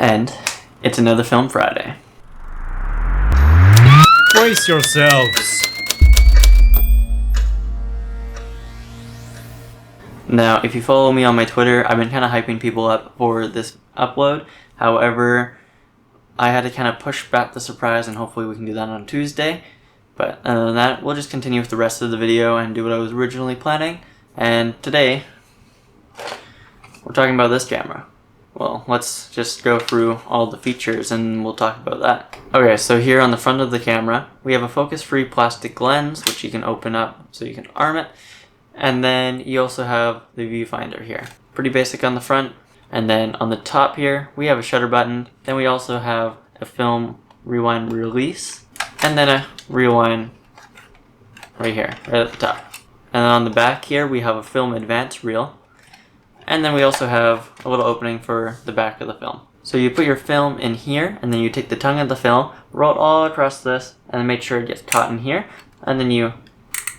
And it's another Film Friday. Brace yourselves. Now, if you follow me on my Twitter, I've been kind of hyping people up for this upload. However, I had to kind of push back the surprise, and hopefully we can do that on Tuesday. But other than that, we'll just continue with the rest of the video and do what I was originally planning. And today, we're talking about this camera. Well, let's just go through all the features and we'll talk about that. Okay, so here on the front of the camera, we have a focus-free plastic lens, which you can open up so you can arm it. And then you also have the viewfinder here. Pretty basic on the front. And then on the top here, we have a shutter button. Then we also have a film rewind release. And then a rewind right here, right at the top. And then on the back here, we have a film advance reel. And then we also have a little opening for the back of the film. So you put your film in here, and then you take the tongue of the film, roll it all across this, and then make sure it gets caught in here. And then you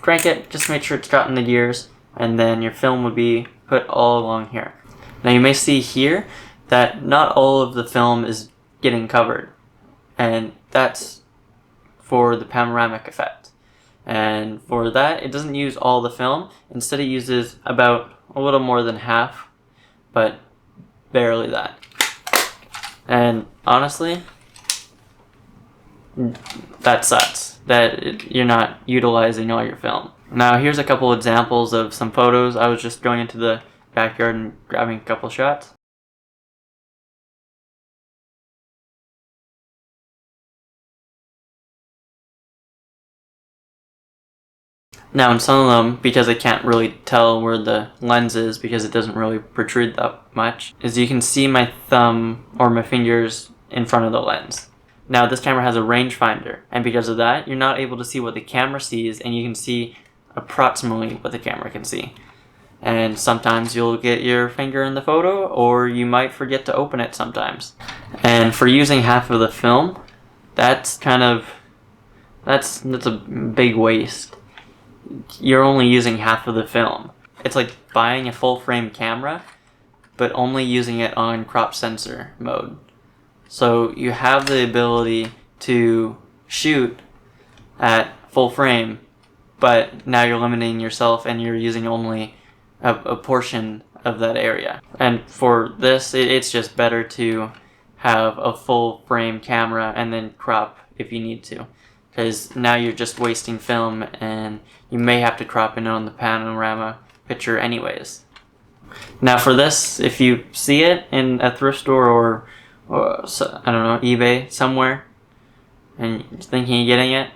crank it, just make sure it's caught in the gears, and then your film would be put all along here. Now you may see here that not all of the film is getting covered, and that's for the panoramic effect. And for that, it doesn't use all the film. Instead, it uses about a little more than half, but barely that. And honestly, that sucks that you're not utilizing all your film. Now here's a couple examples of some photos. I was just going into the backyard and grabbing a couple shots. Now in some of them, because I can't really tell where the lens is because it doesn't really protrude that much, is you can see my thumb or my fingers in front of the lens. Now this camera has a rangefinder, and because of that, you're not able to see what the camera sees, and you can see approximately what the camera can see. And sometimes you'll get your finger in the photo, or you might forget to open it sometimes. And for using half of the film, that's a big waste. You're only using half of the film. It's like buying a full frame camera, but only using it on crop sensor mode. So you have the ability to shoot at full frame, but now you're limiting yourself and you're using only a portion of that area. And for this, it's just better to have a full frame camera and then crop if you need to. Because now you're just wasting film and you may have to crop in on the panorama picture anyways. Now for this, if you see it in a thrift store or I don't know, eBay somewhere, and you're thinking of getting it,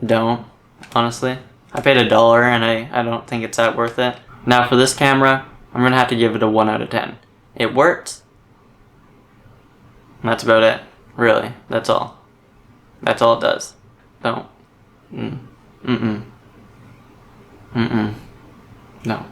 don't, honestly. I paid $1 and I don't think it's that worth it. Now for this camera, I'm going to have to give it a 1 out of 10. It works. That's about it. Really, that's all. That's all it does. Don't. No.